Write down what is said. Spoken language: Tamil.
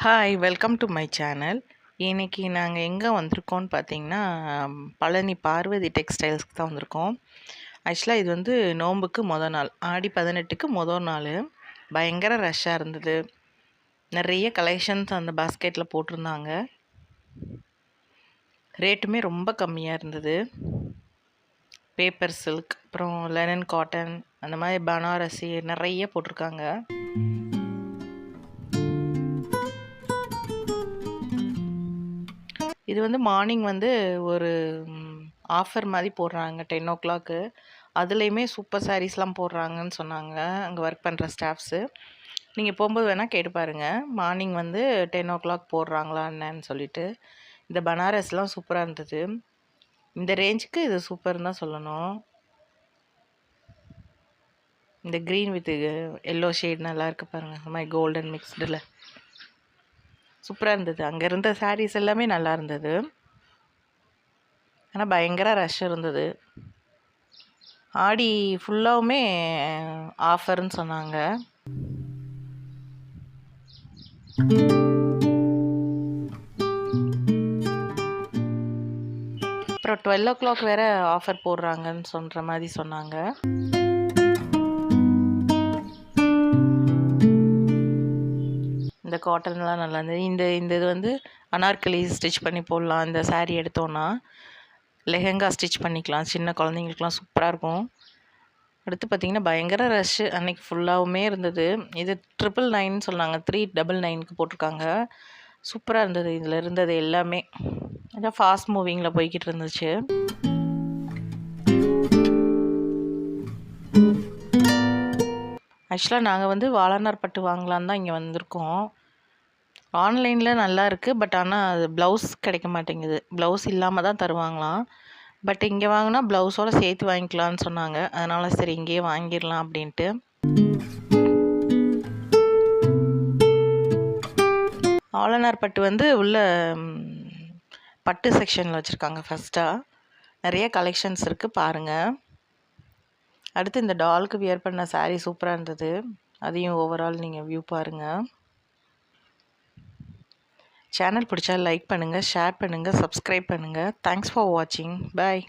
Hi welcome to my channel. இன்றைக்கி நாங்கள் எங்கே வந்திருக்கோம்னு பார்த்தீங்கன்னா, பழனி பார்வதி டெக்ஸ்டைல்ஸ்க்கு தான் வந்திருக்கோம். ஆக்சுவலாக இது வந்து நோன்புக்கு மொதல் நாள், ஆடி 18க்கு மொதல் நாள். பயங்கர ரஷ்ஷாக இருந்தது. நிறைய கலெக்ஷன்ஸ் அந்த பாஸ்கெட்டில் போட்டிருந்தாங்க. ரேட்டுமே ரொம்ப கம்மியாக இருந்தது. பேப்பர் சில்க், அப்புறம் லெனன் காட்டன், அந்த மாதிரி பனாரசி நிறைய போட்டிருக்காங்க. இது வந்து மார்னிங் வந்து ஒரு ஆஃபர் மாதிரி போடுறாங்க 10 o'clock. அதுலேயுமே சூப்பர் சாரீஸ்லாம் போடுறாங்கன்னு சொன்னாங்க அங்கே ஒர்க் பண்ணுற ஸ்டாஃப்ஸு. நீங்கள் போகும்போது வேணால் கேட்டு பாருங்கள், மார்னிங் வந்து 10 o'clock போடுறாங்களா என்னன்னு சொல்லிட்டு. இந்த பனாரஸ்லாம் சூப்பராக இருந்தது. இந்த ரேஞ்சுக்கு இது சூப்பர்னு தான் சொல்லணும். இந்த க்ரீன் வித் எல்லோ ஷேட் நல்லா இருக்குது பாருங்கள், இந்த மாதிரி கோல்டன் மிக்ஸ்டில் சூப்பராக இருந்தது. அங்கே இருந்த சாரீஸ் எல்லாமே நல்லா இருந்தது. ஆனால் பயங்கர ரஷ் இருந்தது. ஆடி ஃபுல்லாகவுமே ஆஃபர்னு சொன்னாங்க. அப்புறம் 12 o'clock வேறு ஆஃபர் போடுறாங்கன்னு சொல்கிற மாதிரி சொன்னாங்க. இந்த காட்டன்லாம் நல்லா இருந்தது. இந்த இது வந்து அனார்கலி ஸ்டிச் பண்ணி போடலாம். இந்த சாரீ எடுத்தோன்னா லெஹெங்கா ஸ்டிச் பண்ணிக்கலாம். சின்ன குழந்தைங்களுக்குலாம் சூப்பராக இருக்கும். அடுத்து பார்த்திங்கன்னா பயங்கர ரஷ்ஷு அன்றைக்கி ஃபுல்லாகவுமே இருந்தது. இது 999 சொன்னாங்க, 399க்கு போட்டிருக்காங்க. சூப்பராக இருந்தது. இதில் இருந்தது எல்லாமே அதான் ஃபாஸ்ட் மூவிங்கில் போய்கிட்டு இருந்துச்சு. ஆக்சுவலாக நாங்கள் வந்து வாழனார் பட்டு வாங்கலான்னு தான் இங்கே வந்திருக்கோம். ஆன்லைனில் நல்லா இருக்குது, பட் ஆனால் அது ப்ளவுஸ் கிடைக்க மாட்டேங்குது. ப்ளவுஸ் இல்லாமல் தான் தருவாங்களாம். பட் இங்கே வாங்கினா ப்ளவுஸோடு சேர்த்து வாங்கிக்கலான்னு சொன்னாங்க. அதனால் சரி இங்கேயே வாங்கிடலாம் அப்படின்ட்டு. ஆலனார் பட்டு வந்து உள்ள பட்டு செக்ஷனில் வச்சுருக்காங்க. ஃபஸ்ட்டாக நிறைய கலெக்ஷன்ஸ் இருக்குது பாருங்கள். அடுத்து இந்த டாலுக்கு வியர் பண்ண சாரீ சூப்பராக இருந்தது. அதையும் ஓவரால் நீங்கள் வியூ பாருங்கள். சேனல் பிடிச்சா லைக் பண்ணுங்கள், ஷேர் பண்ணுங்கள், சப்ஸ்கிரைப் பண்ணுங்கள். தேங்க்ஸ் ஃபார் வாட்சிங். பாய்.